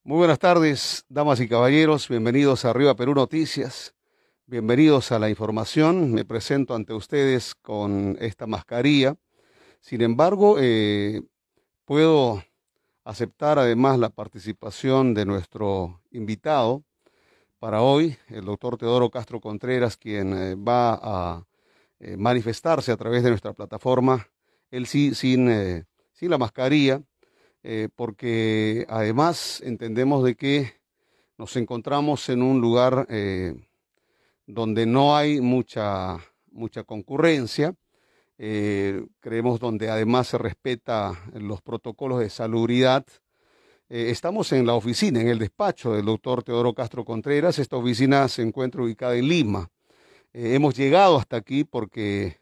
Muy buenas tardes, damas y caballeros. Bienvenidos a Arriba Perú Noticias. Bienvenidos a la información. Me presento ante ustedes con esta mascarilla. Sin embargo, puedo aceptar además la participación de nuestro invitado para hoy, el doctor Teodoro Castro Contreras, quien va a manifestarse a través de nuestra plataforma, él sí sin la mascarilla, porque además entendemos de que nos encontramos en un lugar donde no hay mucha concurrencia. Creemos donde además se respeta los protocolos de salubridad. Estamos en la oficina, en el despacho del doctor Teodoro Castro Contreras. Esta oficina se encuentra ubicada en Lima. Hemos llegado hasta aquí porque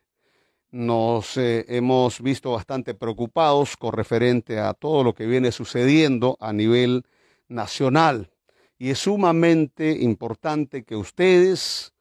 nos hemos visto bastante preocupados con referente a todo lo que viene sucediendo a nivel nacional. Y es sumamente importante que ustedes,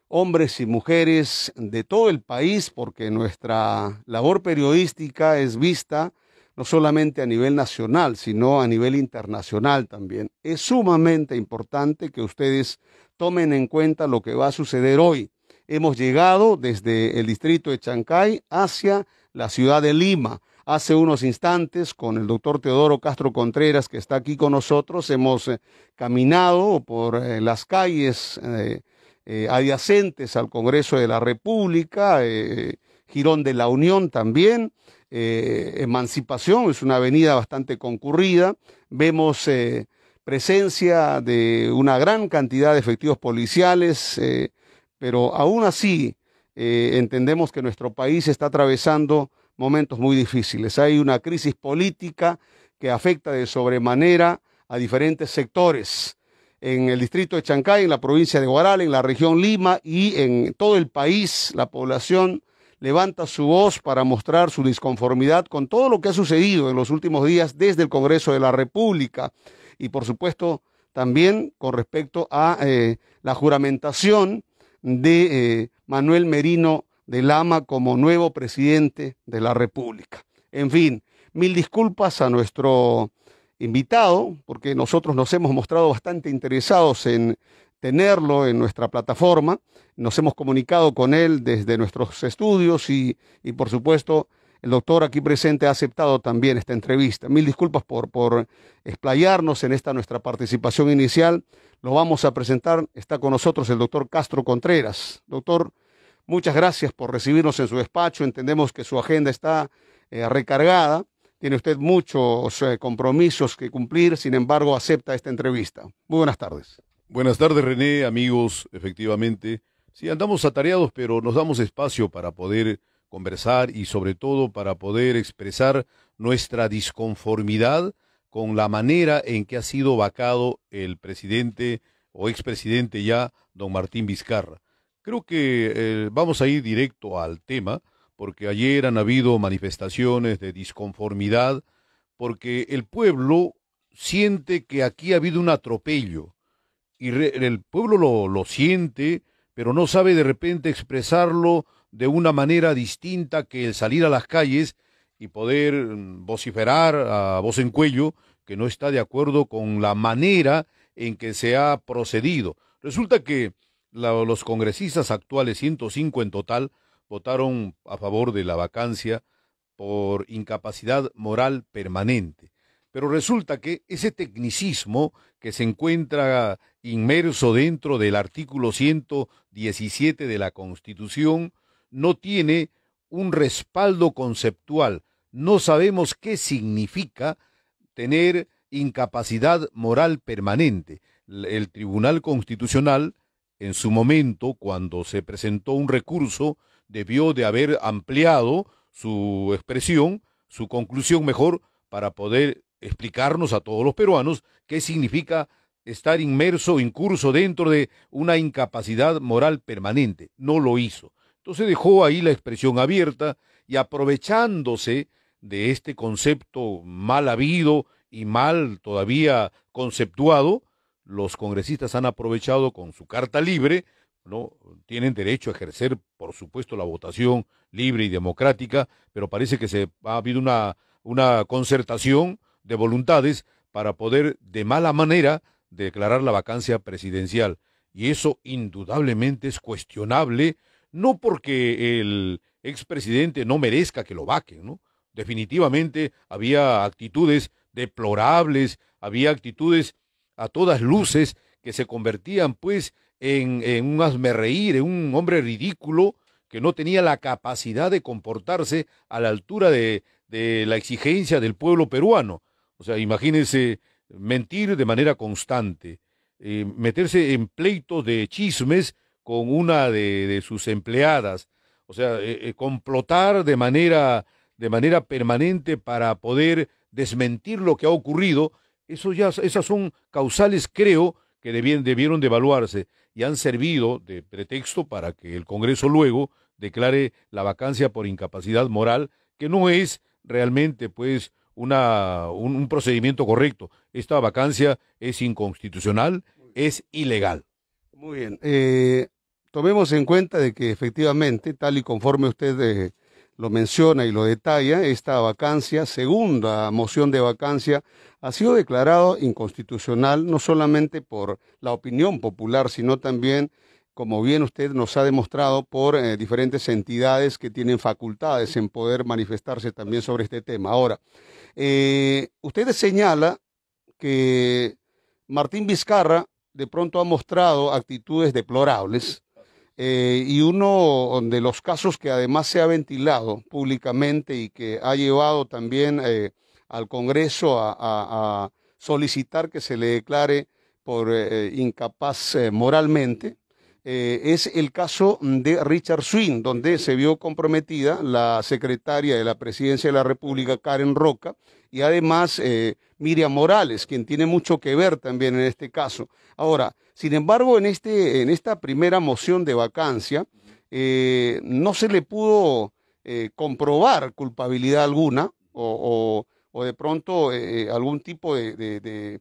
hombres y mujeres de todo el país, porque nuestra labor periodística es vista no solamente a nivel nacional, sino a nivel internacional también. Es sumamente importante que ustedes tomen en cuenta lo que va a suceder hoy. Hemos llegado desde el distrito de Chancay hacia la ciudad de Lima. Hace unos instantes, con el doctor Teodoro Castro Contreras, que está aquí con nosotros, hemos caminado por las calles adyacentes al Congreso de la República, Jirón de la Unión también, Emancipación, es una avenida bastante concurrida. Vemos presencia de una gran cantidad de efectivos policiales, pero aún así entendemos que nuestro país está atravesando momentos muy difíciles. Hay una crisis política que afecta de sobremanera a diferentes sectores en el distrito de Chancay, en la provincia de Huaral, en la región Lima y en todo el país. La población levanta su voz para mostrar su disconformidad con todo lo que ha sucedido en los últimos días desde el Congreso de la República y por supuesto también con respecto a la juramentación de Manuel Merino de Lama como nuevo presidente de la República. En fin, mil disculpas a nuestro invitado, porque nosotros nos hemos mostrado bastante interesados en tenerlo en nuestra plataforma. Nos hemos comunicado con él desde nuestros estudios y por supuesto, el doctor aquí presente ha aceptado también esta entrevista. Mil disculpas por explayarnos en esta nuestra participación inicial. Lo vamos a presentar. Está con nosotros el doctor Castro Contreras. Doctor, muchas gracias por recibirnos en su despacho. Entendemos que su agenda está recargada. Tiene usted muchos compromisos que cumplir. Sin embargo, acepta esta entrevista. Muy buenas tardes. Buenas tardes, René, amigos, efectivamente. Sí, andamos atareados, pero nos damos espacio para poder conversar y sobre todo para poder expresar nuestra disconformidad con la manera en que ha sido vacado el presidente o expresidente ya, don Martín Vizcarra. Creo que vamos a ir directo al tema, porque ayer han habido manifestaciones de disconformidad, porque el pueblo siente que aquí ha habido un atropello y el pueblo lo siente, pero no sabe de repente expresarlo de una manera distinta que el salir a las calles y poder vociferar a voz en cuello que no está de acuerdo con la manera en que se ha procedido. Resulta que los congresistas actuales, 105 en total, votaron a favor de la vacancia por incapacidad moral permanente. Pero resulta que ese tecnicismo que se encuentra inmerso dentro del artículo 117 de la Constitución no tiene un respaldo conceptual. No sabemos qué significa tener incapacidad moral permanente. El Tribunal Constitucional, en su momento, cuando se presentó un recurso, debió de haber ampliado su expresión, su conclusión mejor, para poder explicarnos a todos los peruanos qué significa estar inmerso, incurso dentro de una incapacidad moral permanente. No lo hizo. Entonces dejó ahí la expresión abierta y aprovechándose de este concepto mal habido y mal todavía conceptuado, los congresistas han aprovechado con su carta libre, ¿no? Tienen derecho a ejercer, por supuesto, la votación libre y democrática, pero parece que ha habido una concertación de voluntades para poder de mala manera declarar la vacancia presidencial. Y eso indudablemente es cuestionable, no porque el expresidente no merezca que lo vaquen, ¿no? Definitivamente había actitudes deplorables, había actitudes a todas luces que se convertían pues en un hazmerreír, en un hombre ridículo que no tenía la capacidad de comportarse a la altura de la exigencia del pueblo peruano. O sea, imagínense mentir de manera constante, meterse en pleitos de chismes con una de sus empleadas, o sea, complotar de manera permanente para poder desmentir lo que ha ocurrido. Esas son causales, creo, que debieron de evaluarse y han servido de pretexto para que el Congreso luego declare la vacancia por incapacidad moral, que no es realmente pues un procedimiento correcto. Esta vacancia es inconstitucional, es ilegal. Muy bien. Tomemos en cuenta de que efectivamente, tal y conforme usted lo menciona y lo detalla, esta vacancia, segunda moción de vacancia, ha sido declarado inconstitucional no solamente por la opinión popular, sino también, como bien usted nos ha demostrado, por diferentes entidades que tienen facultades en poder manifestarse también sobre este tema. Ahora, usted señala que Martín Vizcarra de pronto ha mostrado actitudes deplorables, y uno de los casos que además se ha ventilado públicamente y que ha llevado también al Congreso a solicitar que se le declare por incapaz moralmente, es el caso de Richard Swing, donde se vio comprometida la secretaria de la Presidencia de la República, Karen Roca, y además Miriam Morales, quien tiene mucho que ver también en este caso. Ahora, sin embargo, en esta primera moción de vacancia, no se le pudo comprobar culpabilidad alguna o de pronto algún tipo de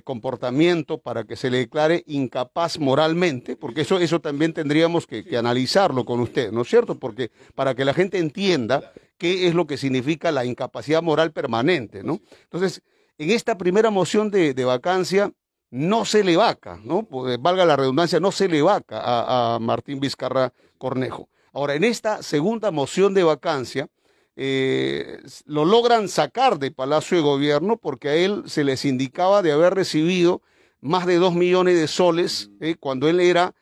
comportamiento para que se le declare incapaz moralmente, porque eso también tendríamos que analizarlo con usted, ¿no es cierto? Porque para que la gente entienda qué es lo que significa la incapacidad moral permanente, ¿no? Entonces, en esta primera moción de vacancia no se le vaca, ¿no? Pues, valga la redundancia, no se le vaca a Martín Vizcarra Cornejo. Ahora, en esta segunda moción de vacancia, lo logran sacar de Palacio de Gobierno porque a él se les indicaba de haber recibido más de 2 millones de soles cuando él era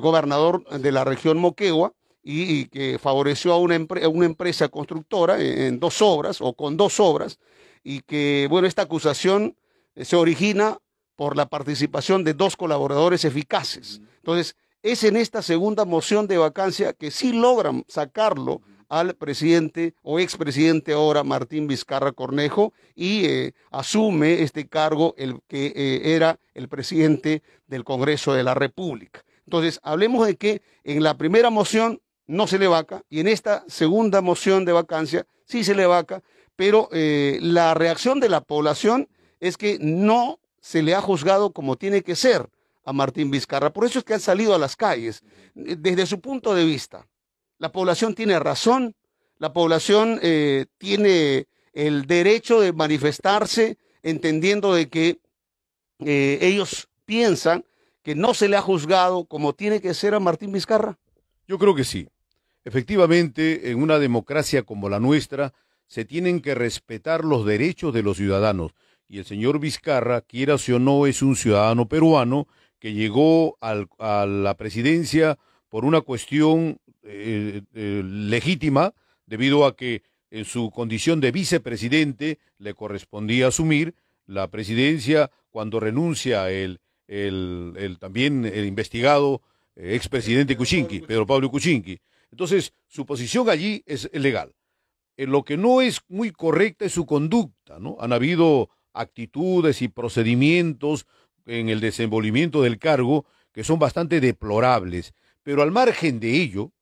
gobernador de la región Moquegua y que favoreció a una empresa constructora en 2 obras o con 2 obras y que, bueno, esta acusación se origina por la participación de 2 colaboradores eficaces. Entonces, es en esta segunda moción de vacancia que sí logran sacarlo al presidente o expresidente ahora Martín Vizcarra Cornejo y asume este cargo el que era el presidente del Congreso de la República. Entonces, hablemos de que en la primera moción no se le vaca y en esta segunda moción de vacancia sí se le vaca, pero la reacción de la población es que no se le ha juzgado como tiene que ser a Martín Vizcarra. Por eso es que han salido a las calles. Desde su punto de vista, la población tiene razón, la población tiene el derecho de manifestarse entendiendo de que ellos piensan que no se le ha juzgado como tiene que ser a Martín Vizcarra. Yo creo que sí. Efectivamente, en una democracia como la nuestra, se tienen que respetar los derechos de los ciudadanos. Y el señor Vizcarra, quiera o no, es un ciudadano peruano que llegó a la presidencia por una cuestión legítima, debido a que en su condición de vicepresidente le correspondía asumir la presidencia cuando renuncia también el investigado expresidente Kuczynski, Pedro Pablo Kuczynski. Entonces, su posición allí es legal. Lo que no es muy correcta es su conducta, ¿no? Han habido actitudes y procedimientos en el desenvolvimiento del cargo que son bastante deplorables, pero al margen de ello,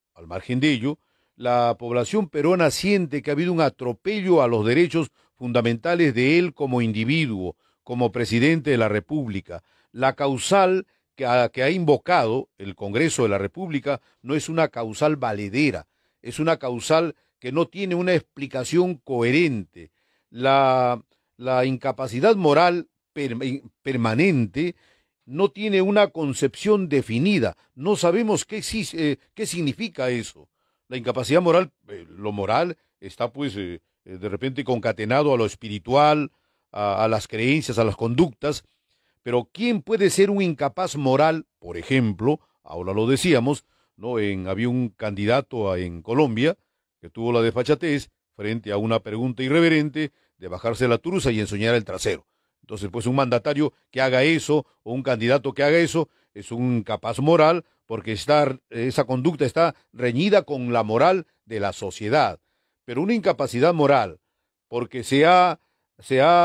la población peruana siente que ha habido un atropello a los derechos fundamentales de él como individuo, como presidente de la República. La causal que ha invocado el Congreso de la República no es una causal valedera, es una causal que no tiene una explicación coherente. la incapacidad moral permanente no tiene una concepción definida. No sabemos qué significa eso. La incapacidad moral, lo moral está pues de repente concatenado a lo espiritual, a las creencias, a las conductas, pero ¿quién puede ser un incapaz moral? Por ejemplo, ahora lo decíamos, ¿no? Había un candidato en Colombia que tuvo la desfachatez frente a una pregunta irreverente de bajarse la truza y enseñar el trasero. Entonces, pues un mandatario que haga eso o un candidato que haga eso es un incapaz moral porque esa conducta está reñida con la moral de la sociedad. Pero una incapacidad moral porque se ha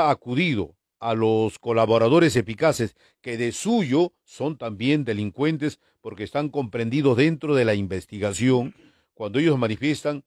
acudido a los colaboradores eficaces que de suyo son también delincuentes porque están comprendidos dentro de la investigación cuando ellos manifiestan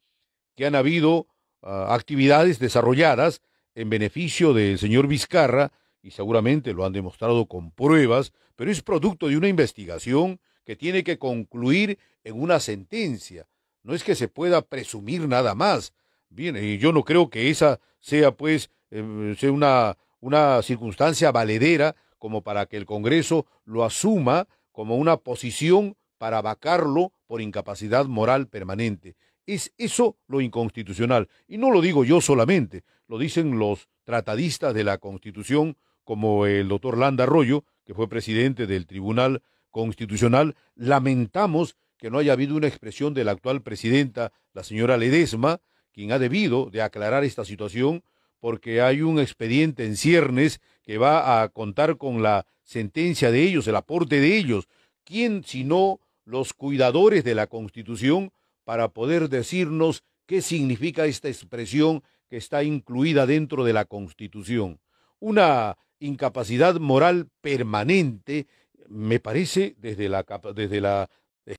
que han habido actividades desarrolladas en beneficio del señor Vizcarra y seguramente lo han demostrado con pruebas, pero es producto de una investigación que tiene que concluir en una sentencia. No es que se pueda presumir nada más. Bien, y yo no creo que esa sea pues sea una circunstancia valedera como para que el Congreso lo asuma como una posición para vacarlo por incapacidad moral permanente. Es eso lo inconstitucional. Y no lo digo yo solamente, lo dicen los tratadistas de la Constitución, como el doctor Landa Arroyo, que fue presidente del Tribunal Constitucional. Lamentamos que no haya habido una expresión de la actual presidenta, la señora Ledesma, quien ha debido de aclarar esta situación, porque hay un expediente en ciernes que va a contar con la sentencia de ellos, el aporte de ellos. ¿Quién sino los cuidadores de la Constitución para poder decirnos qué significa esta expresión que está incluida dentro de la Constitución? Una incapacidad moral permanente, me parece, desde la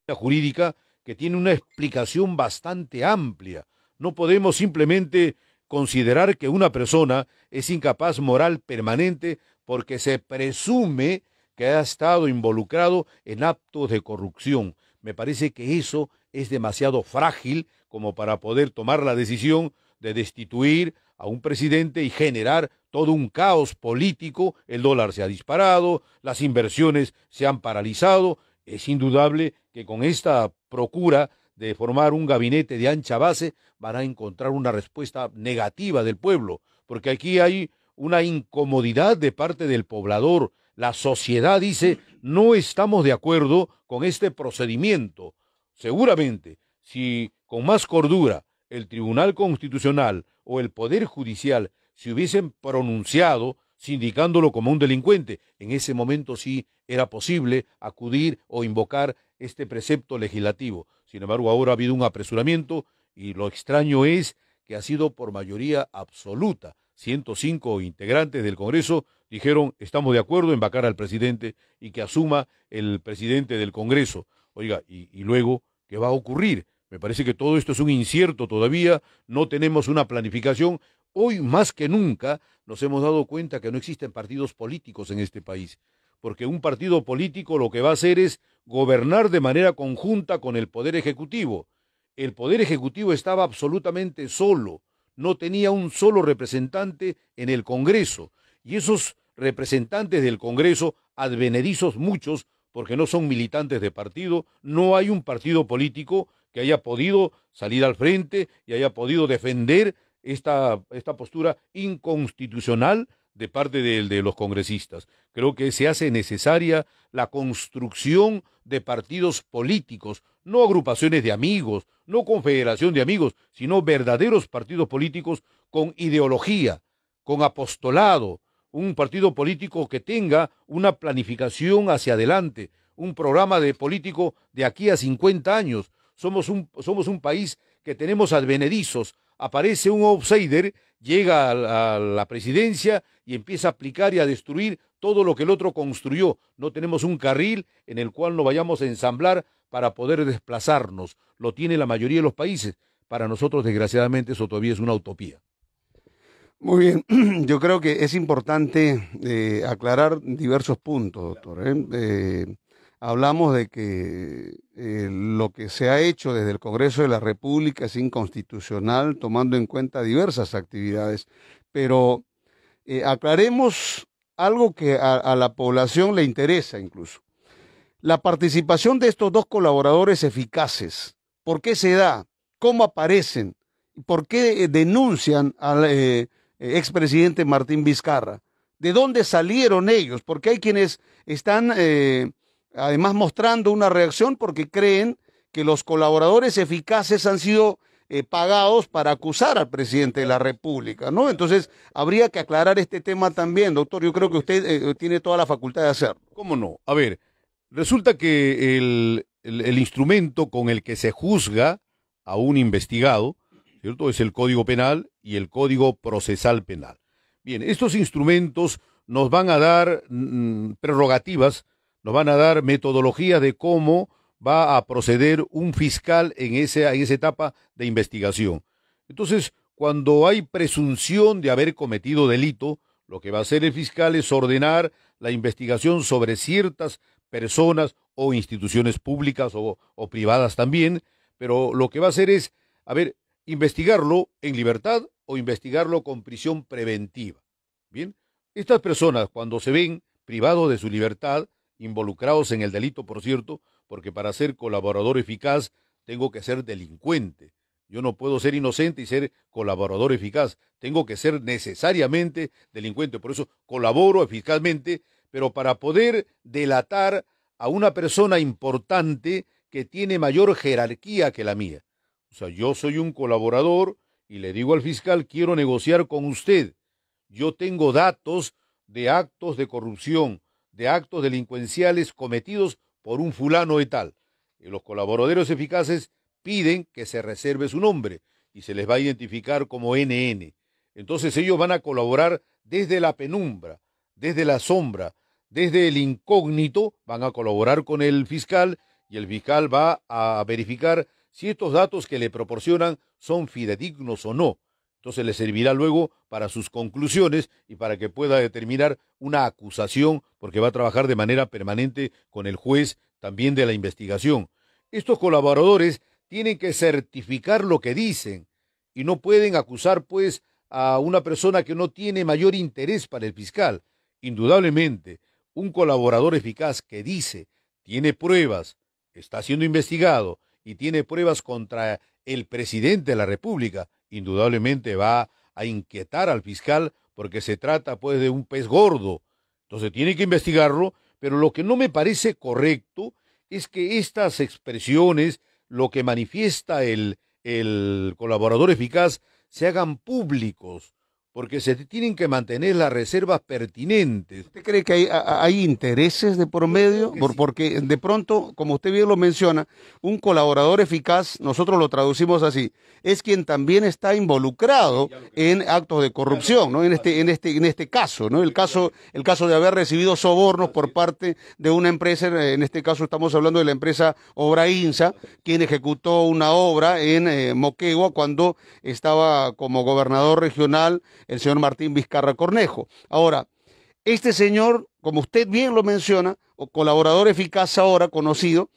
jurídica, que tiene una explicación bastante amplia. No podemos simplemente considerar que una persona es incapaz moral permanente porque se presume que ha estado involucrado en actos de corrupción. Me parece que eso es demasiado frágil como para poder tomar la decisión de destituir a un presidente y generar todo un caos político. El dólar se ha disparado, las inversiones se han paralizado. Es indudable que con esta procura de formar un gabinete de ancha base van a encontrar una respuesta negativa del pueblo, porque aquí hay una incomodidad de parte del poblador. La sociedad dice, no estamos de acuerdo con este procedimiento. Seguramente, si con más cordura el Tribunal Constitucional o el Poder Judicial se hubiesen pronunciado sindicándolo como un delincuente, en ese momento sí era posible acudir o invocar este precepto legislativo. Sin embargo, ahora ha habido un apresuramiento y lo extraño es que ha sido por mayoría absoluta. 105 integrantes del Congreso dijeron, estamos de acuerdo en vacar al presidente y que asuma el presidente del Congreso. Oiga, y luego, ¿qué va a ocurrir? Me parece que todo esto es un incierto todavía, no tenemos una planificación. Hoy más que nunca nos hemos dado cuenta que no existen partidos políticos en este país, porque un partido político lo que va a hacer es gobernar de manera conjunta con el Poder Ejecutivo. El Poder Ejecutivo estaba absolutamente solo, no tenía un solo representante en el Congreso, y esos representantes del Congreso, advenedizos muchos, porque no son militantes de partido, no hay un partido político que haya podido salir al frente y haya podido defender esta postura inconstitucional de parte de los congresistas. Creo que se hace necesaria la construcción de partidos políticos, no agrupaciones de amigos, no confederación de amigos, sino verdaderos partidos políticos con ideología, con apostolado, un partido político que tenga una planificación hacia adelante, un programa de político de aquí a 50 años. Somos un país que tenemos advenedizos. Aparece un outsider, llega a la presidencia y empieza a aplicar y a destruir todo lo que el otro construyó. No tenemos un carril en el cual nos vayamos a ensamblar para poder desplazarnos. Lo tiene la mayoría de los países. Para nosotros, desgraciadamente, eso todavía es una utopía. Muy bien, yo creo que es importante aclarar diversos puntos, doctor. Hablamos de que lo que se ha hecho desde el Congreso de la República es inconstitucional, tomando en cuenta diversas actividades, pero aclaremos algo que a la población le interesa incluso. La participación de estos dos colaboradores eficaces, ¿por qué se da? ¿Cómo aparecen? ¿Por qué denuncian al expresidente Martín Vizcarra? ¿De dónde salieron ellos? Porque hay quienes están además mostrando una reacción porque creen que los colaboradores eficaces han sido pagados para acusar al presidente de la República, ¿no? Entonces, habría que aclarar este tema también, doctor. Yo creo que usted tiene toda la facultad de hacerlo. ¿Cómo no? A ver, resulta que el instrumento con el que se juzga a un investigado, ¿cierto?, es el Código Penal y el Código Procesal Penal. Bien, estos instrumentos nos van a dar prerrogativas, nos van a dar metodología de cómo va a proceder un fiscal en esa etapa de investigación. Entonces, cuando hay presunción de haber cometido delito, lo que va a hacer el fiscal es ordenar la investigación sobre ciertas personas o instituciones públicas o privadas también, pero lo que va a hacer es, a ver, investigarlo en libertad o investigarlo con prisión preventiva. Bien, estas personas cuando se ven privados de su libertad, involucrados en el delito, por cierto, porque para ser colaborador eficaz tengo que ser delincuente. Yo no puedo ser inocente y ser colaborador eficaz. Tengo que ser necesariamente delincuente. Por eso colaboro eficazmente, pero para poder delatar a una persona importante que tiene mayor jerarquía que la mía. O sea, yo soy un colaborador y le digo al fiscal, quiero negociar con usted. Yo tengo datos de actos de corrupción, de actos delincuenciales cometidos por un fulano y tal. Y los colaboradores eficaces piden que se reserve su nombre y se les va a identificar como NN. Entonces ellos van a colaborar desde la penumbra, desde la sombra, desde el incógnito, van a colaborar con el fiscal y el fiscal va a verificar si estos datos que le proporcionan son fidedignos o no. Entonces le servirá luego para sus conclusiones y para que pueda determinar una acusación, porque va a trabajar de manera permanente con el juez también de la investigación. Estos colaboradores tienen que certificar lo que dicen y no pueden acusar, pues, a una persona que no tiene mayor interés para el fiscal. Indudablemente, un colaborador eficaz que dice, tiene pruebas, está siendo investigado y tiene pruebas contra el presidente de la República, indudablemente va a inquietar al fiscal porque se trata pues de un pez gordo. Entonces tiene que investigarlo, pero lo que no me parece correcto es que estas expresiones, lo que manifiesta el colaborador eficaz, se hagan públicos, porque se tienen que mantener las reservas pertinentes. ¿Usted cree que hay intereses de por medio? Sí. Porque de pronto, como usted bien lo menciona, un colaborador eficaz, nosotros lo traducimos así, es quien también está involucrado en actos de corrupción, ¿no? En este caso, ¿no? El caso de haber recibido sobornos por parte de una empresa, en este caso estamos hablando de la empresa Obrainsa, quien ejecutó una obra en Moquegua cuando estaba como gobernador regional el señor Martín Vizcarra Cornejo. Ahora, este señor, como usted bien lo menciona, colaborador eficaz ahora conocido,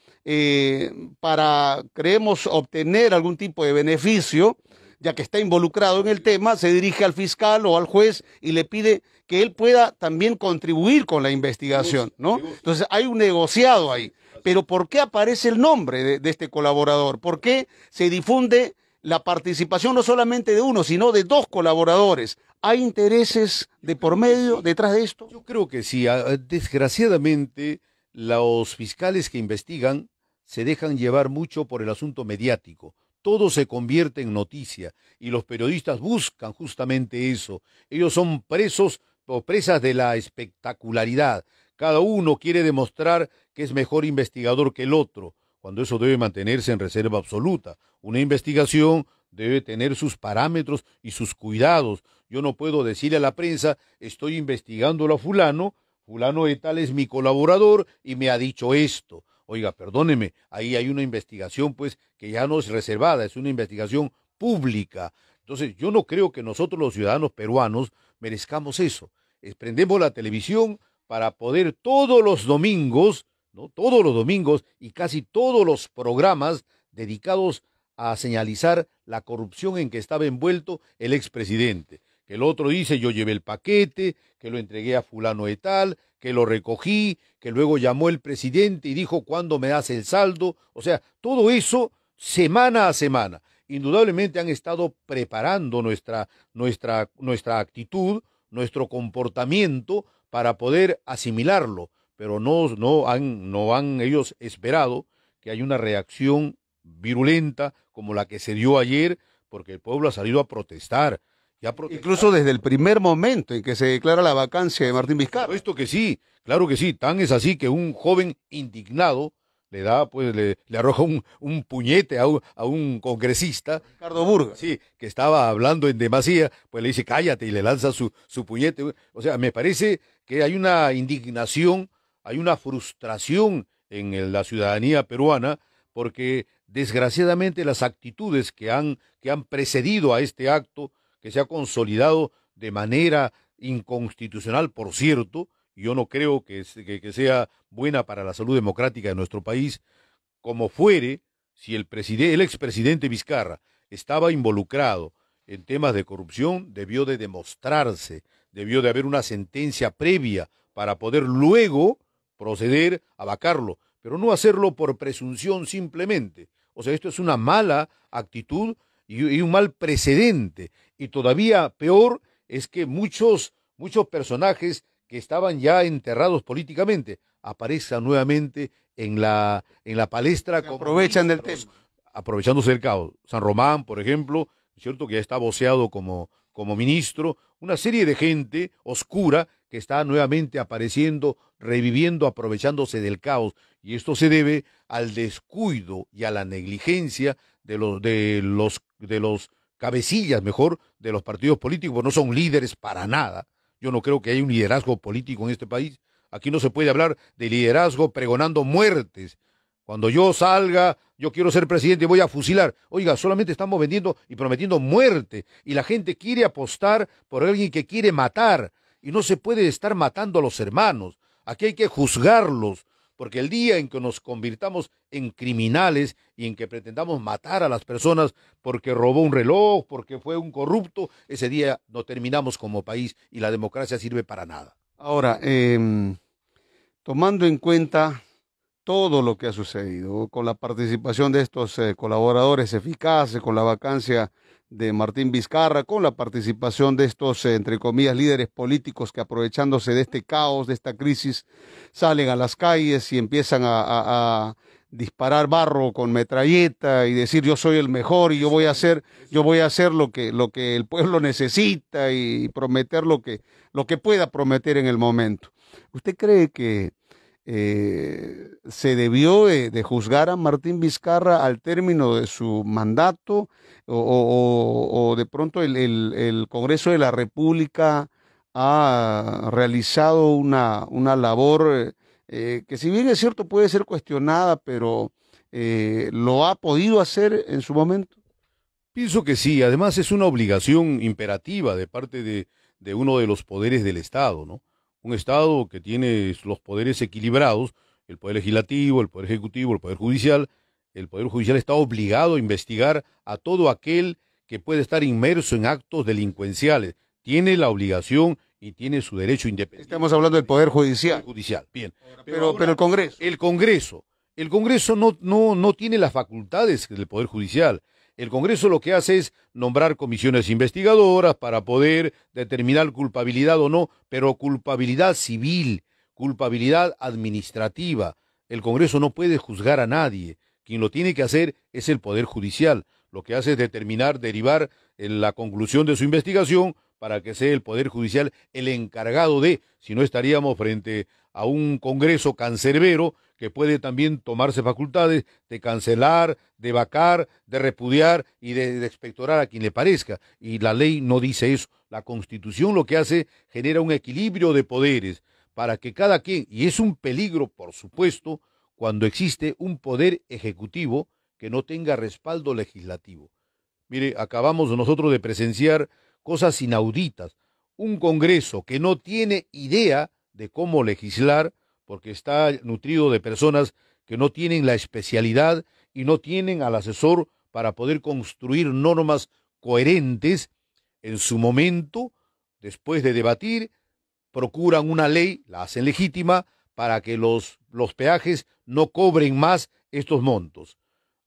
para, creemos, obtener algún tipo de beneficio, ya que está involucrado en el tema, se dirige al fiscal o al juez y le pide que él pueda también contribuir con la investigación, ¿no? Entonces hay un negociado ahí. Pero ¿por qué aparece el nombre de este colaborador? ¿Por qué se difunde la participación no solamente de uno, sino de dos colaboradores? ¿Hay intereses de por medio detrás de esto? Yo creo que sí. Desgraciadamente, los fiscales que investigan se dejan llevar mucho por el asunto mediático. Todo se convierte en noticia y los periodistas buscan justamente eso. Ellos son presos o presas de la espectacularidad. Cada uno quiere demostrar que es mejor investigador que el otro, cuando eso debe mantenerse en reserva absoluta. Una investigación debe tener sus parámetros y sus cuidados. Yo no puedo decirle a la prensa, estoy investigándolo a fulano, fulano de tal es mi colaborador y me ha dicho esto. Oiga, perdóneme, ahí hay una investigación pues que ya no es reservada, es una investigación pública. Entonces yo no creo que nosotros los ciudadanos peruanos merezcamos eso. Prendemos la televisión para poder todos los domingos, ¿no? Todos los domingos y casi todos los programas dedicados a señalizar la corrupción en que estaba envuelto el expresidente. que el otro dice yo llevé el paquete, que lo entregué a fulano de tal, que lo recogí, que luego llamó el presidente y dijo ¿cuándo me das el saldo? O sea, todo eso semana a semana. Indudablemente han estado preparando nuestra actitud, nuestro comportamiento para poder asimilarlo, pero no han ellos esperado que haya una reacción virulenta como la que se dio ayer, porque el pueblo ha salido a protestar. Incluso desde el primer momento en que se declara la vacancia de Martín Vizcarra. Esto que sí, claro que sí, tan es así que un joven indignado le da, pues, le arroja un puñete a un congresista, Ricardo Burga. sí, que estaba hablando en demasía, pues le dice cállate y le lanza su puñete. O sea, me parece que hay una indignación, hay una frustración en la ciudadanía peruana, porque desgraciadamente las actitudes que han precedido a este acto, que se ha consolidado de manera inconstitucional, por cierto, yo no creo que sea buena para la salud democrática de nuestro país, como fuere, si el expresidente Vizcarra estaba involucrado en temas de corrupción, debió de demostrarse, debió de haber una sentencia previa para poder luego proceder a vacarlo, pero no hacerlo por presunción simplemente. O sea, esto es una mala actitud y un mal precedente. Y todavía peor es que muchos personajes que estaban ya enterrados políticamente aparezcan nuevamente en la palestra. Se aprovechan del tema. Aprovechándose del caos. San Román, por ejemplo, cierto que ya está voceado como ministro, una serie de gente oscura que está nuevamente apareciendo, reviviendo, aprovechándose del caos. Y esto se debe al descuido y a la negligencia de los cabecillas, mejor, de los partidos políticos. No son líderes para nada. Yo no creo que haya un liderazgo político en este país. Aquí no se puede hablar de liderazgo pregonando muertes. Cuando yo salga, yo quiero ser presidente y voy a fusilar. Oiga, solamente estamos vendiendo y prometiendo muerte. Y la gente quiere apostar por alguien que quiere matar. Y no se puede estar matando a los hermanos. Aquí hay que juzgarlos. Porque el día en que nos convirtamos en criminales y en que pretendamos matar a las personas porque robó un reloj, porque fue un corrupto, ese día no terminamos como país y la democracia sirve para nada. Ahora, tomando en cuenta todo lo que ha sucedido, con la participación de estos colaboradores eficaces, con la vacancia de Martín Vizcarra, con la participación de estos, entre comillas, líderes políticos que aprovechándose de este caos, de esta crisis, salen a las calles y empiezan a disparar barro con metralleta y decir yo soy el mejor y yo voy a hacer lo que el pueblo necesita y prometer lo que pueda prometer en el momento. ¿Usted cree que se debió de juzgar a Martín Vizcarra al término de su mandato o de pronto el Congreso de la República ha realizado una labor que si bien es cierto puede ser cuestionada, pero lo ha podido hacer en su momento? Pienso que sí, además es una obligación imperativa de parte de uno de los poderes del Estado, ¿no? Un Estado que tiene los poderes equilibrados, el poder legislativo, el poder ejecutivo, el poder judicial está obligado a investigar a todo aquel que puede estar inmerso en actos delincuenciales. Tiene la obligación y tiene su derecho independiente. Estamos hablando del Poder Judicial. Judicial, bien. Pero el Congreso. El Congreso no tiene las facultades del Poder Judicial. El Congreso lo que hace es nombrar comisiones investigadoras para poder determinar culpabilidad o no, pero culpabilidad civil, culpabilidad administrativa. El Congreso no puede juzgar a nadie. Quien lo tiene que hacer es el Poder Judicial. Lo que hace es determinar, derivar en la conclusión de su investigación para que sea el Poder Judicial el encargado si no estaríamos frente a un Congreso cancerbero que puede también tomarse facultades de cancelar, de vacar, de repudiar y de expectorar a quien le parezca. Y la ley no dice eso. La Constitución lo que hace, genera un equilibrio de poderes para que cada quien, y es un peligro, por supuesto, cuando existe un poder ejecutivo que no tenga respaldo legislativo. Mire, acabamos nosotros de presenciar cosas inauditas. Un Congreso que no tiene idea de cómo legislar, porque está nutrido de personas que no tienen la especialidad y no tienen al asesor para poder construir normas coherentes. En su momento Después de debatir, procuran una ley, la hacen legítima, para que los peajes no cobren más estos montos.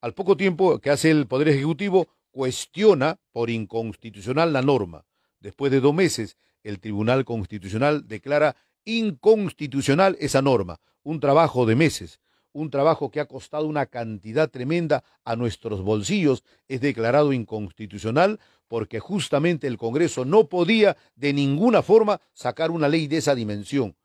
Al poco tiempo que hace el Poder Ejecutivo, cuestiona por inconstitucional la norma. Después de 2 meses, el Tribunal Constitucional declara inconstitucional esa norma. Un trabajo de meses, un trabajo que ha costado una cantidad tremenda a nuestros bolsillos, es declarado inconstitucional porque justamente el Congreso no podía de ninguna forma sacar una ley de esa dimensión.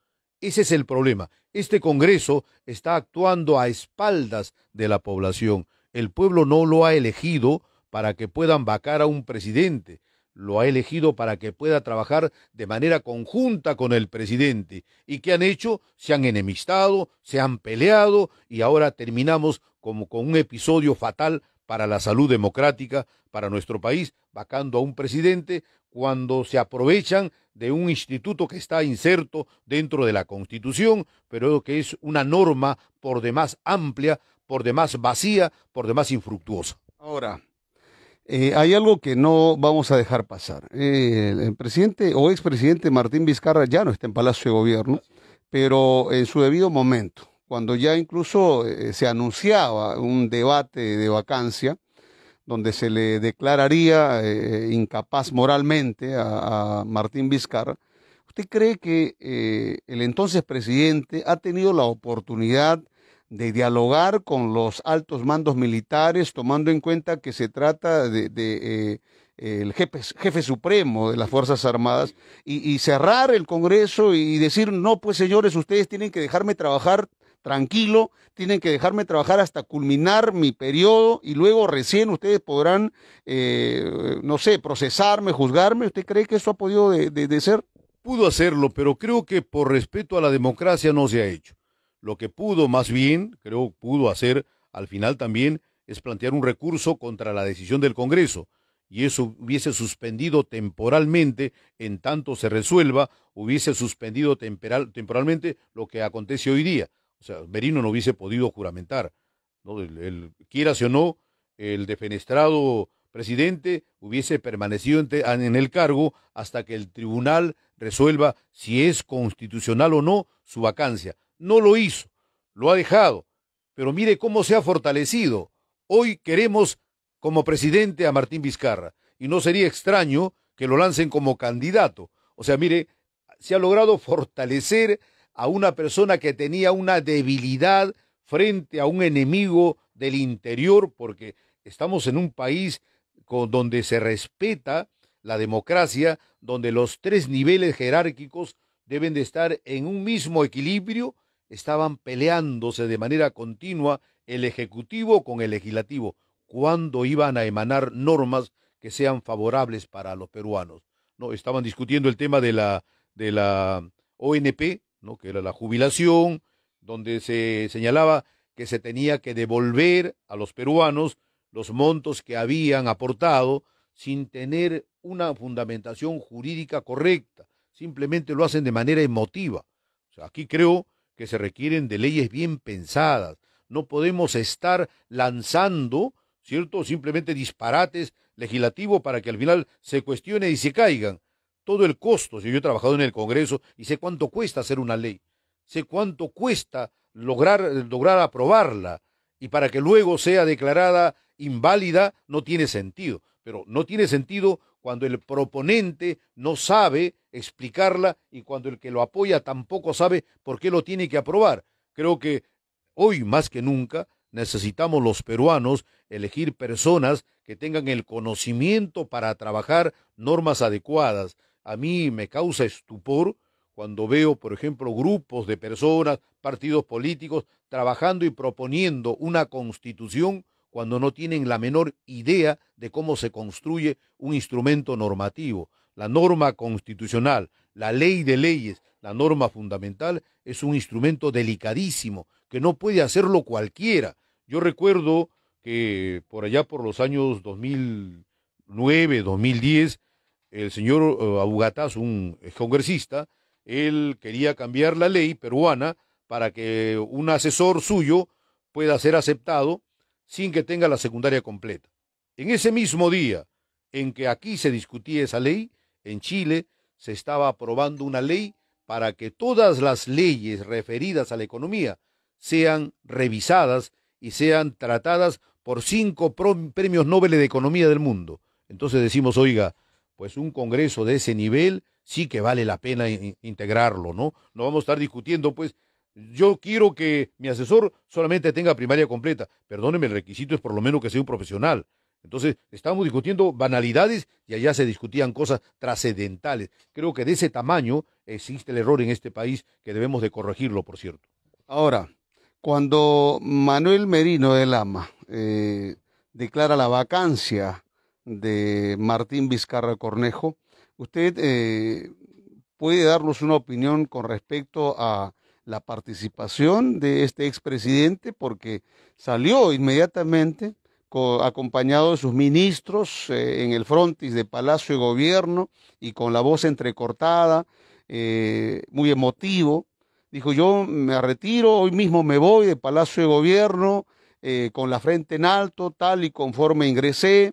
Ese es el problema. Este Congreso está actuando a espaldas de la población. El pueblo no lo ha elegido para que puedan vacar a un presidente. Lo ha elegido para que pueda trabajar de manera conjunta con el presidente. ¿Y qué han hecho? Se han enemistado, se han peleado y ahora terminamos como con un episodio fatal para la salud democrática, para nuestro país, vacando a un presidente cuando se aprovechan de un instituto que está inserto dentro de la Constitución, pero que es una norma por demás amplia, por demás vacía, por demás infructuosa. Ahora, hay algo que no vamos a dejar pasar. El presidente o expresidente Martín Vizcarra ya no está en Palacio de Gobierno, pero en su debido momento, cuando ya incluso se anunciaba un debate de vacancia, donde se le declararía incapaz moralmente a Martín Vizcarra, ¿usted cree que el entonces presidente ha tenido la oportunidad de dialogar con los altos mandos militares, tomando en cuenta que se trata de el jefe supremo de las Fuerzas Armadas, y cerrar el Congreso y decir, no, pues señores, ustedes tienen que dejarme trabajar tranquilo, tienen que dejarme trabajar hasta culminar mi periodo y luego recién ustedes podrán, no sé, procesarme, juzgarme? ¿Usted cree que eso ha podido de ser? Pudo hacerlo, pero creo que por respeto a la democracia no se ha hecho. Lo que pudo, más bien, creo pudo hacer al final también, es plantear un recurso contra la decisión del Congreso, y eso hubiese suspendido temporalmente, en tanto se resuelva, hubiese suspendido temporalmente lo que acontece hoy día. O sea, Merino no hubiese podido juramentar, ¿no? Quieras o no, el defenestrado presidente hubiese permanecido en el cargo hasta que el tribunal resuelva si es constitucional o no su vacancia. No lo hizo, lo ha dejado, pero mire cómo se ha fortalecido. Hoy queremos como presidente a Martín Vizcarra, y no sería extraño que lo lancen como candidato. O sea, mire, se ha logrado fortalecer a una persona que tenía una debilidad frente a un enemigo del interior, porque estamos en un país donde se respeta la democracia, donde los 3 niveles jerárquicos deben de estar en un mismo equilibrio. Estaban peleándose de manera continua el Ejecutivo con el Legislativo, cuándo iban a emanar normas que sean favorables para los peruanos. No, estaban discutiendo el tema de la ONP, ¿no? Que era la jubilación, donde se señalaba que se tenía que devolver a los peruanos los montos que habían aportado sin tener una fundamentación jurídica correcta. Simplemente lo hacen de manera emotiva. O sea, aquí creo que se requieren de leyes bien pensadas. No podemos estar lanzando, ¿cierto?, simplemente disparates legislativos para que al final se cuestione y se caigan. Todo el costo, si yo he trabajado en el Congreso y sé cuánto cuesta hacer una ley, sé cuánto cuesta lograr aprobarla, y para que luego sea declarada inválida no tiene sentido. Pero no tiene sentido cuando el proponente no sabe explicarla y cuando el que lo apoya tampoco sabe por qué lo tiene que aprobar. Creo que hoy más que nunca necesitamos los peruanos elegir personas que tengan el conocimiento para trabajar normas adecuadas. A mí me causa estupor cuando veo, por ejemplo, grupos de personas, partidos políticos, trabajando y proponiendo una constitución cuando no tienen la menor idea de cómo se construye un instrumento normativo. La norma constitucional, la ley de leyes, la norma fundamental es un instrumento delicadísimo que no puede hacerlo cualquiera. Yo recuerdo que por allá por los años 2009, 2010, el señor Abugataz, un congresista, él quería cambiar la ley peruana para que un asesor suyo pueda ser aceptado sin que tenga la secundaria completa. En ese mismo día en que aquí se discutía esa ley, en Chile se estaba aprobando una ley para que todas las leyes referidas a la economía sean revisadas y sean tratadas por 5 premios Nobel de Economía del mundo. Entonces decimos, oiga, pues un congreso de ese nivel sí que vale la pena integrarlo, ¿no? No vamos a estar discutiendo, pues, yo quiero que mi asesor solamente tenga primaria completa. Perdóneme, el requisito es por lo menos que sea un profesional. Entonces, estamos discutiendo banalidades y allá se discutían cosas trascendentales. Creo que de ese tamaño existe el error en este país que debemos de corregirlo, por cierto. Ahora, cuando Manuel Merino de Lama declara la vacancia de Martín Vizcarra Cornejo, ¿usted puede darnos una opinión con respecto a la participación de este expresidente? Porque salió inmediatamente acompañado de sus ministros en el frontis de Palacio de Gobierno y con la voz entrecortada, muy emotivo. Dijo, yo me retiro, hoy mismo me voy de Palacio de Gobierno con la frente en alto, tal y conforme ingresé,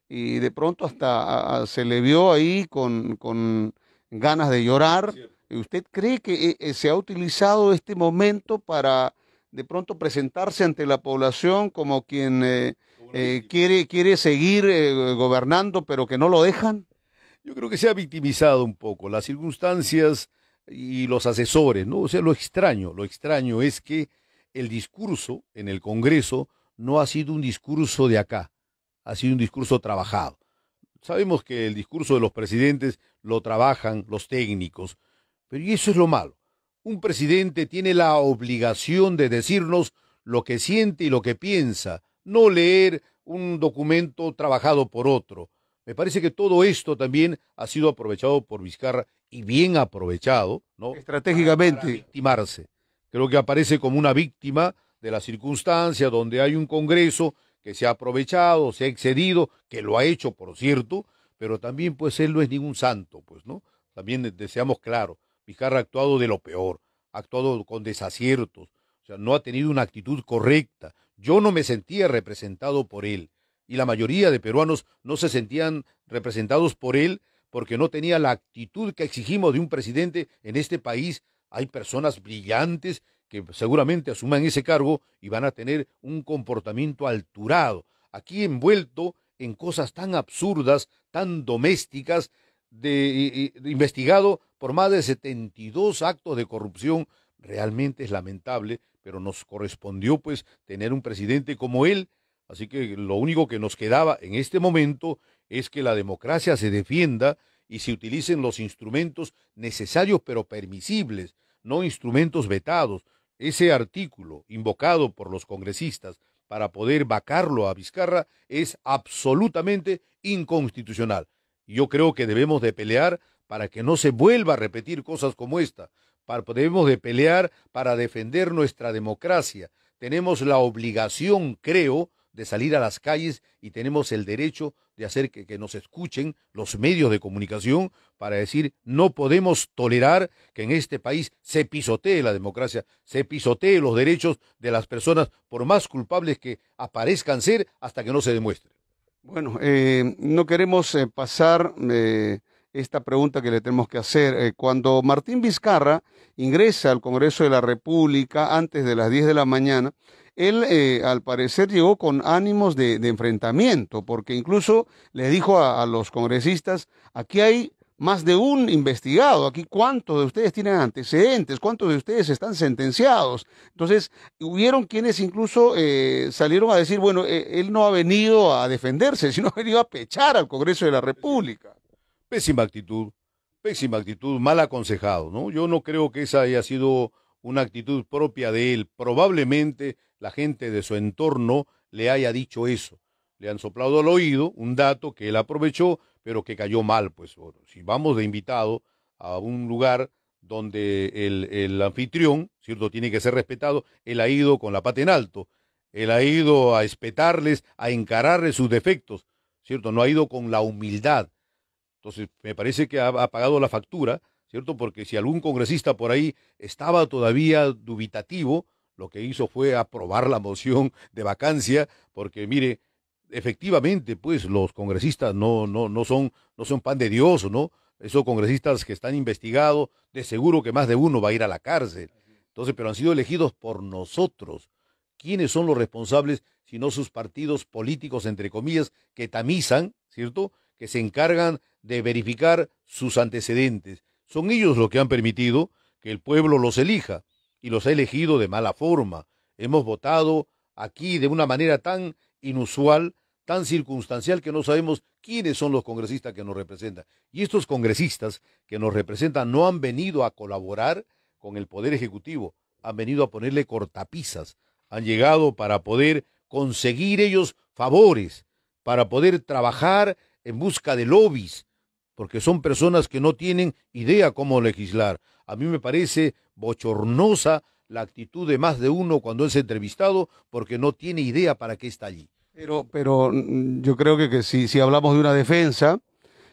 y de pronto hasta se le vio ahí con ganas de llorar. ¿Usted cree que se ha utilizado este momento para de pronto presentarse ante la población como quien quiere seguir gobernando, pero que no lo dejan? Yo creo que se ha victimizado un poco las circunstancias y los asesores, ¿no? O sea, lo extraño es que el discurso en el Congreso no ha sido un discurso de acá, ha sido un discurso trabajado. Sabemos que el discurso de los presidentes lo trabajan los técnicos, pero y eso es lo malo. Un presidente tiene la obligación de decirnos lo que siente y lo que piensa, no leer un documento trabajado por otro. Me parece que todo esto también ha sido aprovechado por Vizcarra y bien aprovechado, ¿no? Estratégicamente. Para victimarse. Creo que aparece como una víctima de la circunstancia donde hay un Congreso que se ha aprovechado, se ha excedido, que lo ha hecho, por cierto, pero también pues él no es ningún santo, pues, ¿no? También deseamos claro, Vizcarra ha actuado de lo peor, ha actuado con desaciertos, o sea, no ha tenido una actitud correcta. Yo no me sentía representado por él y la mayoría de peruanos no se sentían representados por él porque no tenía la actitud que exigimos de un presidente en este país. Hay personas brillantes que seguramente asuman ese cargo y van a tener un comportamiento alturado, aquí envuelto en cosas tan absurdas, tan domésticas, investigado por más de 72 actos de corrupción. Realmente es lamentable, pero nos correspondió pues tener un presidente como él, así que lo único que nos quedaba en este momento es que la democracia se defienda y se utilicen los instrumentos necesarios pero permisibles, no instrumentos vetados. Ese artículo invocado por los congresistas para poder vacarlo a Vizcarra es absolutamente inconstitucional. Yo creo que debemos de pelear para que no se vuelva a repetir cosas como esta. Debemos de pelear para defender nuestra democracia. Tenemos la obligación, creo, de salir a las calles y tenemos el derecho de hacer que nos escuchen los medios de comunicación para decir no podemos tolerar que en este país se pisotee la democracia, se pisotee los derechos de las personas por más culpables que aparezcan ser hasta que no se demuestre. Bueno, no queremos pasar esta pregunta que le tenemos que hacer. Cuando Martín Vizcarra ingresa al Congreso de la República antes de las 10 de la mañana, él al parecer llegó con ánimos de enfrentamiento, porque incluso le dijo a los congresistas, aquí hay más de un investigado, aquí cuántos de ustedes tienen antecedentes, cuántos de ustedes están sentenciados. Entonces, hubieron quienes incluso salieron a decir, bueno, él no ha venido a defenderse, sino ha venido a pechar al Congreso de la República. Pésima actitud, mal aconsejado, ¿no? Yo no creo que esa haya sido una actitud propia de él. Probablemente la gente de su entorno le haya dicho eso. Le han soplado al oído un dato que él aprovechó, pero que cayó mal. Pues si vamos de invitado a un lugar donde el anfitrión, ¿cierto?, tiene que ser respetado, él ha ido con la pata en alto, él ha ido a espetarles, a encararles sus defectos, ¿cierto? No ha ido con la humildad. Entonces, me parece que ha pagado la factura, ¿cierto? Porque si algún congresista por ahí estaba todavía dubitativo, lo que hizo fue aprobar la moción de vacancia, porque mire, efectivamente, pues los congresistas no son pan de Dios, ¿no? esos congresistas que están investigados, de seguro que más de uno va a ir a la cárcel. Entonces, pero han sido elegidos por nosotros. ¿Quiénes son los responsables si no sus partidos políticos, entre comillas, que tamizan, ¿cierto?, que se encargan de verificar sus antecedentes? Son ellos los que han permitido que el pueblo los elija, y los ha elegido de mala forma. Hemos votado aquí de una manera tan inusual, tan circunstancial, que no sabemos quiénes son los congresistas que nos representan. Y estos congresistas que nos representan no han venido a colaborar con el Poder Ejecutivo, han venido a ponerle cortapisas, han llegado para poder conseguir ellos favores, para poder trabajar en busca de lobbies, porque son personas que no tienen idea cómo legislar. A mí me parece bochornosa la actitud de más de uno cuando es entrevistado, porque no tiene idea para qué está allí. Pero yo creo que si hablamos de una defensa,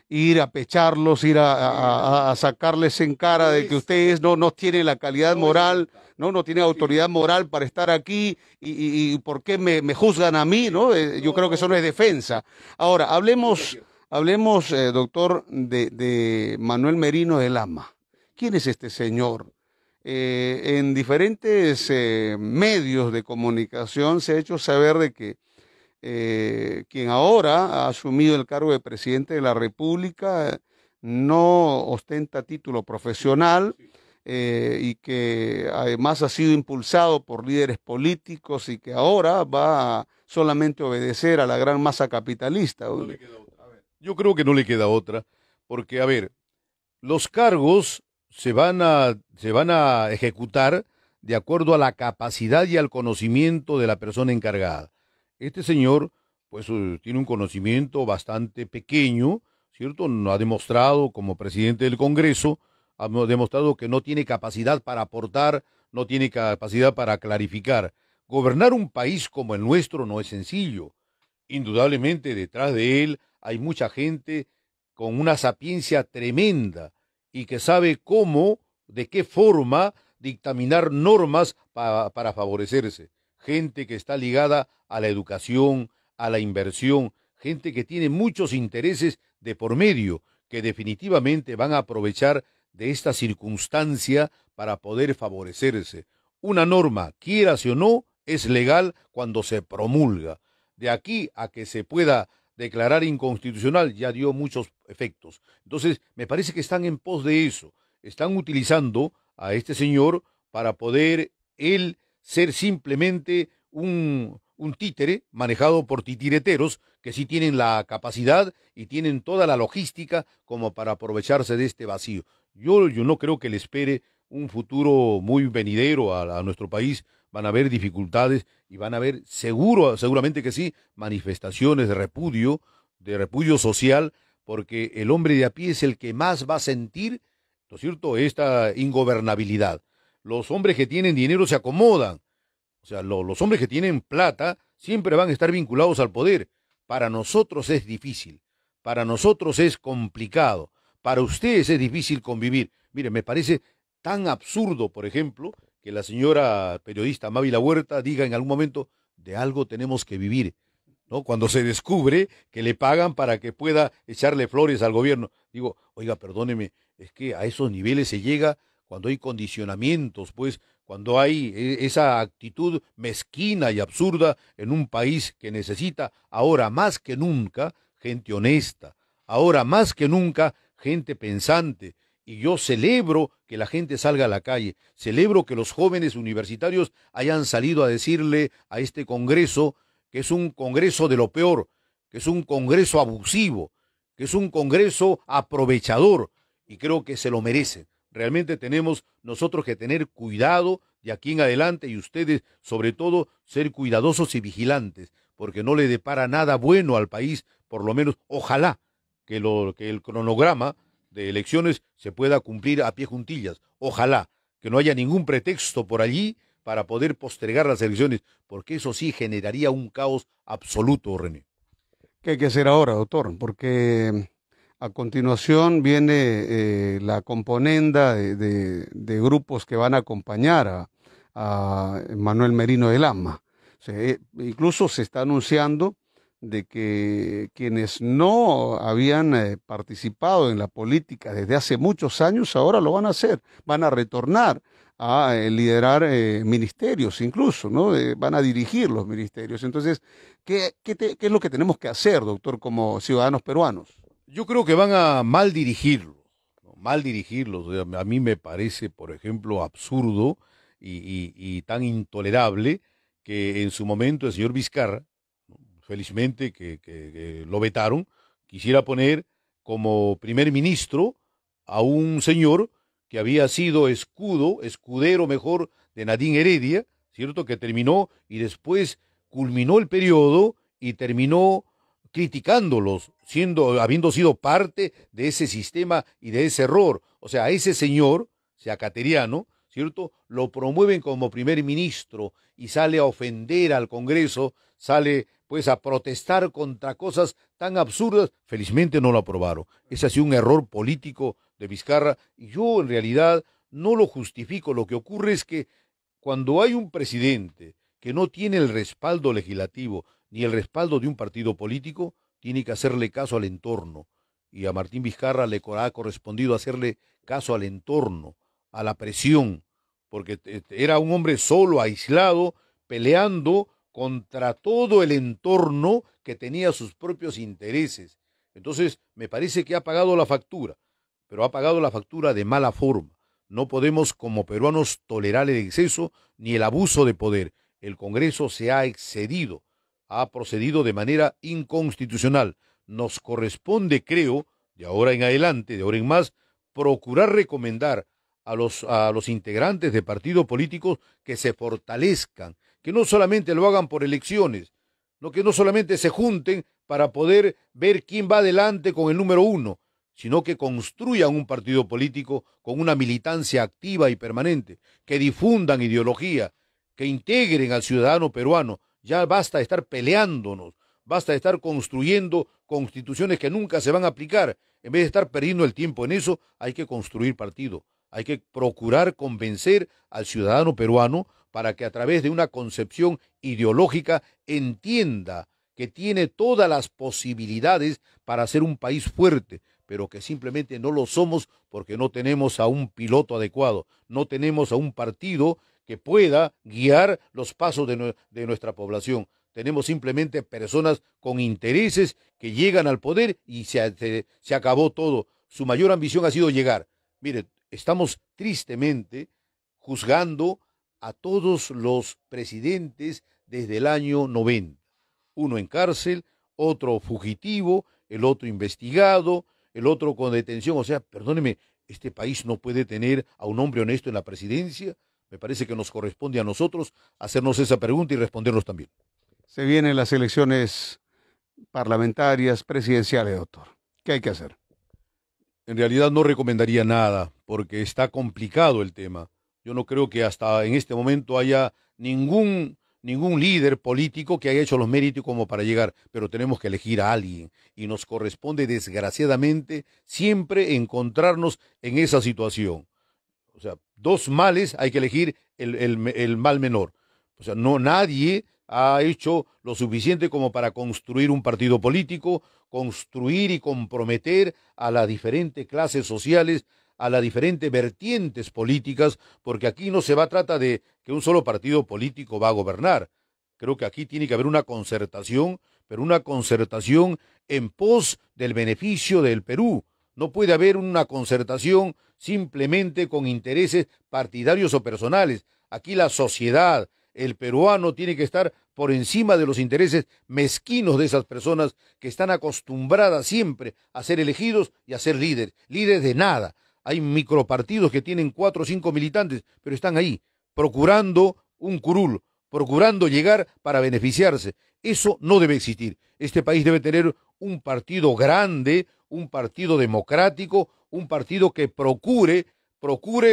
ir a pecharlos, ir a sacarles en cara de que ustedes no tienen la calidad moral, no tienen autoridad moral para estar aquí y por qué me juzgan a mí, ¿no? Yo creo que eso no es defensa. Ahora, hablemos, doctor, de Manuel Merino de Lama. ¿Quién es este señor? En diferentes medios de comunicación se ha hecho saber de que quien ahora ha asumido el cargo de presidente de la República no ostenta título profesional y que además ha sido impulsado por líderes políticos y que ahora va a solamente obedecer a la gran masa capitalista. No le queda otra. A ver, yo creo que no le queda otra, porque, a ver, los cargos se van a ejecutar de acuerdo a la capacidad y al conocimiento de la persona encargada. Este señor, pues, tiene un conocimiento bastante pequeño, ¿cierto? No ha demostrado como presidente del Congreso, ha demostrado que no tiene capacidad para aportar, no tiene capacidad para clarificar. Gobernar un país como el nuestro no es sencillo. Indudablemente detrás de él hay mucha gente con una sapiencia tremenda y que sabe cómo, de qué forma dictaminar normas para favorecerse. Gente que está ligada a la educación, a la inversión, gente que tiene muchos intereses de por medio, que definitivamente van a aprovechar de esta circunstancia para poder favorecerse. Una norma, quierase o no, es legal cuando se promulga. De aquí a que se pueda declarar inconstitucional ya dio muchos efectos. Entonces, me parece que están en pos de eso. Están utilizando a este señor para poder él ser simplemente un títere manejado por titireteros que sí tienen la capacidad y tienen toda la logística como para aprovecharse de este vacío. Yo no creo que le espere un futuro muy venidero a nuestro país. Van a haber dificultades y van a haber seguramente que sí, manifestaciones de repudio social, porque el hombre de a pie es el que más va a sentir, ¿no es cierto?, esta ingobernabilidad. Los hombres que tienen dinero se acomodan. O sea, los hombres que tienen plata siempre van a estar vinculados al poder. Para nosotros es difícil, para nosotros es complicado, para ustedes es difícil convivir. Mire, me parece tan absurdo, por ejemplo, que la señora periodista Mávila Huerta diga en algún momento, de algo tenemos que vivir, ¿no? Cuando se descubre que le pagan para que pueda echarle flores al gobierno. Digo, oiga, perdóneme, es que a esos niveles se llega cuando hay condicionamientos, pues, cuando hay esa actitud mezquina y absurda en un país que necesita ahora más que nunca gente honesta, ahora más que nunca gente pensante. Y yo celebro que la gente salga a la calle, celebro que los jóvenes universitarios hayan salido a decirle a este Congreso que es un Congreso de lo peor, que es un Congreso abusivo, que es un Congreso aprovechador, y creo que se lo merecen. Realmente tenemos nosotros que tener cuidado de aquí en adelante y ustedes, sobre todo, ser cuidadosos y vigilantes, porque no le depara nada bueno al país, por lo menos, ojalá que el cronograma de elecciones se pueda cumplir a pie juntillas. Ojalá que no haya ningún pretexto por allí para poder postergar las elecciones, porque eso sí generaría un caos absoluto, René. ¿Qué hay que hacer ahora, doctor? Porque a continuación viene la componenda de grupos que van a acompañar a Manuel Merino de Lama. O sea, incluso se está anunciando de que quienes no habían participado en la política desde hace muchos años ahora lo van a hacer, van a retornar a liderar ministerios incluso, ¿no? Van a dirigir los ministerios. Entonces, ¿qué es lo que tenemos que hacer, doctor, como ciudadanos peruanos? Yo creo que van a mal dirigirlos, ¿no? Mal dirigirlos. O sea, a mí me parece, por ejemplo, absurdo y tan intolerable que en su momento el señor Vizcarra, ¿no? Felizmente que lo vetaron, quisiera poner como primer ministro a un señor que había sido escudero mejor de Nadine Heredia, ¿cierto? Que terminó y después culminó el periodo y terminó criticándolos, habiendo sido parte de ese sistema y de ese error. O sea, a ese señor, sea cateriano, ¿cierto? Lo promueven como primer ministro y sale a ofender al Congreso, sale pues a protestar contra cosas tan absurdas. Felizmente no lo aprobaron. Ese ha sido un error político de Vizcarra y yo en realidad no lo justifico. Lo que ocurre es que cuando hay un presidente que no tiene el respaldo legislativo ni el respaldo de un partido político, tiene que hacerle caso al entorno. Y a Martín Vizcarra le ha correspondido hacerle caso al entorno, a la presión, porque era un hombre solo, aislado, peleando contra todo el entorno que tenía sus propios intereses. Entonces, me parece que ha pagado la factura, pero ha pagado la factura de mala forma. No podemos como peruanos tolerar el exceso ni el abuso de poder. El Congreso se ha excedido, ha procedido de manera inconstitucional. Nos corresponde, creo, de ahora en adelante, de ahora en más, procurar recomendar a los integrantes de partidos políticos que se fortalezcan, que no solamente lo hagan por elecciones, no que no solamente se junten para poder ver quién va adelante con el número uno, sino que construyan un partido político con una militancia activa y permanente, que difundan ideología, que integren al ciudadano peruano. Ya basta de estar peleándonos, basta de estar construyendo constituciones que nunca se van a aplicar. En vez de estar perdiendo el tiempo en eso, hay que construir partido. Hay que procurar convencer al ciudadano peruano para que a través de una concepción ideológica entienda que tiene todas las posibilidades para ser un país fuerte, pero que simplemente no lo somos porque no tenemos a un piloto adecuado, no tenemos a un partido que pueda guiar los pasos de nuestra población. Tenemos simplemente personas con intereses que llegan al poder y se acabó todo. Su mayor ambición ha sido llegar. Mire, estamos tristemente juzgando a todos los presidentes desde el año 90. Uno en cárcel, otro fugitivo, el otro investigado, el otro con detención. O sea, perdóneme, este país no puede tener a un hombre honesto en la presidencia. Me parece que nos corresponde a nosotros hacernos esa pregunta y respondernos también. Se vienen las elecciones parlamentarias, presidenciales, doctor. ¿Qué hay que hacer? En realidad no recomendaría nada porque está complicado el tema. Yo no creo que hasta en este momento haya ningún líder político que haya hecho los méritos como para llegar, pero tenemos que elegir a alguien y nos corresponde desgraciadamente siempre encontrarnos en esa situación. O sea, dos males hay que elegir el mal menor. O sea, no nadie ha hecho lo suficiente como para construir un partido político, construir y comprometer a las diferentes clases sociales, a las diferentes vertientes políticas, porque aquí no se trata de que un solo partido político va a gobernar. Creo que aquí tiene que haber una concertación, pero una concertación en pos del beneficio del Perú. No puede haber una concertación simplemente con intereses partidarios o personales. Aquí la sociedad, el peruano tiene que estar por encima de los intereses mezquinos de esas personas que están acostumbradas siempre a ser elegidos y a ser líderes. Líderes de nada. Hay micropartidos que tienen 4 o 5 militantes, pero están ahí, procurando un curul, procurando llegar para beneficiarse. Eso no debe existir. Este país debe tener un partido grande, un partido democrático, un partido que procure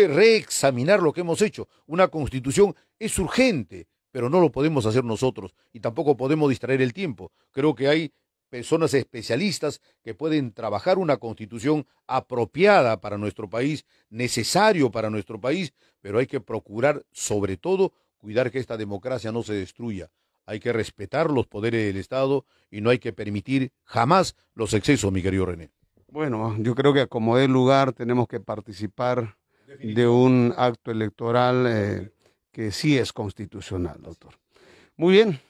reexaminar lo que hemos hecho. Una constitución es urgente, pero no lo podemos hacer nosotros y tampoco podemos distraer el tiempo. Creo que hay personas especialistas que pueden trabajar una constitución apropiada para nuestro país, necesario para nuestro país, pero hay que procurar, sobre todo, cuidar que esta democracia no se destruya. hay que respetar los poderes del Estado y no hay que permitir jamás los excesos, mi querido René. Bueno, yo creo que a como dé lugar tenemos que participar de un acto electoral que sí es constitucional, doctor. Muy bien,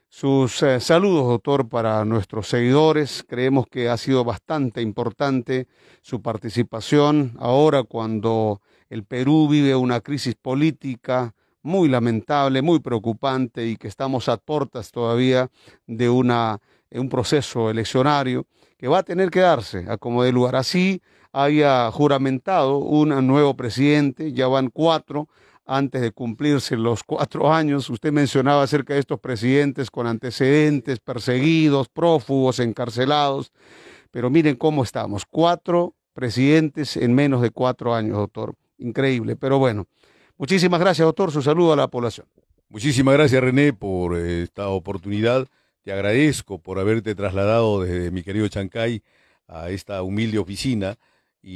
sus saludos, doctor, para nuestros seguidores. Creemos que ha sido bastante importante su participación ahora cuando el Perú vive una crisis política muy lamentable, muy preocupante y que estamos a puertas todavía de un proceso eleccionario que va a tener que darse a como dé lugar. Así haya juramentado un nuevo presidente, ya van 4 antes de cumplirse los 4 años. Usted mencionaba acerca de estos presidentes con antecedentes, perseguidos, prófugos, encarcelados, pero miren cómo estamos, 4 presidentes en menos de 4 años, doctor. Increíble, pero bueno. Muchísimas gracias, doctor. Su saludo a la población. Muchísimas gracias, René, por esta oportunidad. Te agradezco por haberte trasladado desde mi querido Chancay a esta humilde oficina,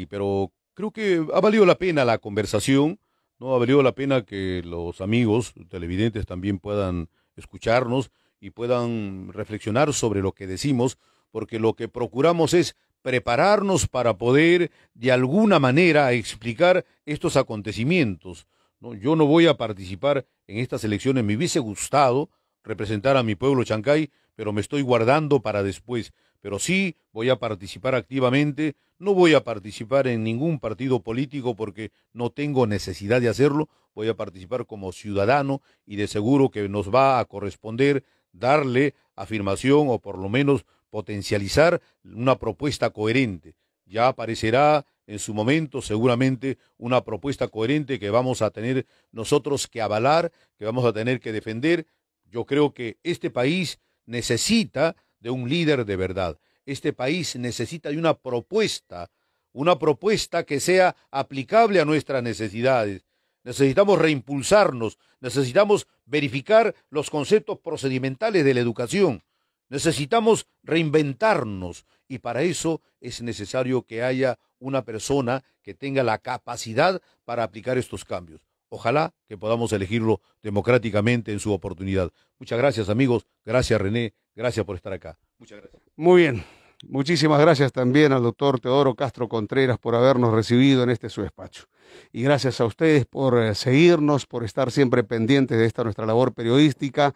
pero creo que ha valido la pena la conversación, ¿no? Ha valido la pena que los amigos televidentes también puedan escucharnos y puedan reflexionar sobre lo que decimos, porque lo que procuramos es prepararnos para poder de alguna manera explicar estos acontecimientos, ¿no? Yo no voy a participar en estas elecciones, me hubiese gustado representar a mi pueblo Chancay, pero me estoy guardando para después. Pero sí voy a participar activamente, no voy a participar en ningún partido político porque no tengo necesidad de hacerlo, voy a participar como ciudadano y de seguro que nos va a corresponder darle afirmación o por lo menos potencializar una propuesta coherente. Ya aparecerá en su momento seguramente una propuesta coherente que vamos a tener nosotros que avalar, que vamos a tener que defender. Yo creo que este país necesita de un líder de verdad. Este país necesita de una propuesta que sea aplicable a nuestras necesidades. Necesitamos reimpulsarnos, necesitamos verificar los conceptos procedimentales de la educación. Necesitamos reinventarnos y para eso es necesario que haya una persona que tenga la capacidad para aplicar estos cambios. Ojalá que podamos elegirlo democráticamente en su oportunidad. Muchas gracias, amigos. Gracias, René. Gracias por estar acá. Muchas gracias. Muy bien. Muchísimas gracias también al doctor Teodoro Castro Contreras por habernos recibido en su despacho. Y gracias a ustedes por seguirnos, por estar siempre pendientes de esta nuestra labor periodística.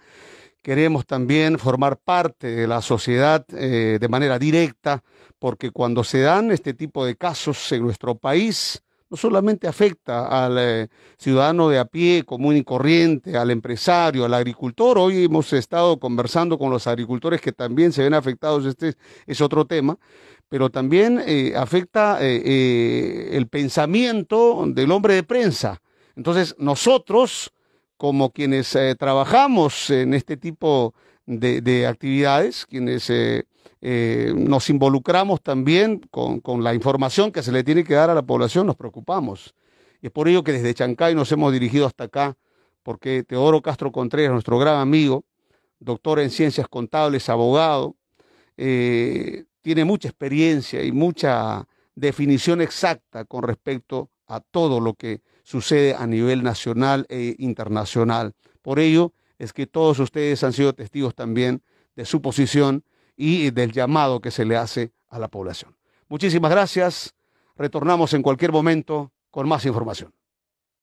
Queremos también formar parte de la sociedad de manera directa, porque cuando se dan este tipo de casos en nuestro país, no solamente afecta al ciudadano de a pie, común y corriente, al empresario, al agricultor. Hoy hemos estado conversando con los agricultores que también se ven afectados, este es otro tema, pero también afecta el pensamiento del hombre de prensa. Entonces nosotros, como quienes trabajamos en este tipo de actividades, quienes nos involucramos también con la información que se le tiene que dar a la población, nos preocupamos. Y es por ello que desde Chancay nos hemos dirigido hasta acá, porque Teodoro Castro Contreras, nuestro gran amigo, doctor en ciencias contables, abogado, tiene mucha experiencia y mucha definición exacta con respecto a todo lo que sucede a nivel nacional e internacional. Por ello es que todos ustedes han sido testigos también de su posición y del llamado que se le hace a la población. Muchísimas gracias. Retornamos en cualquier momento con más información.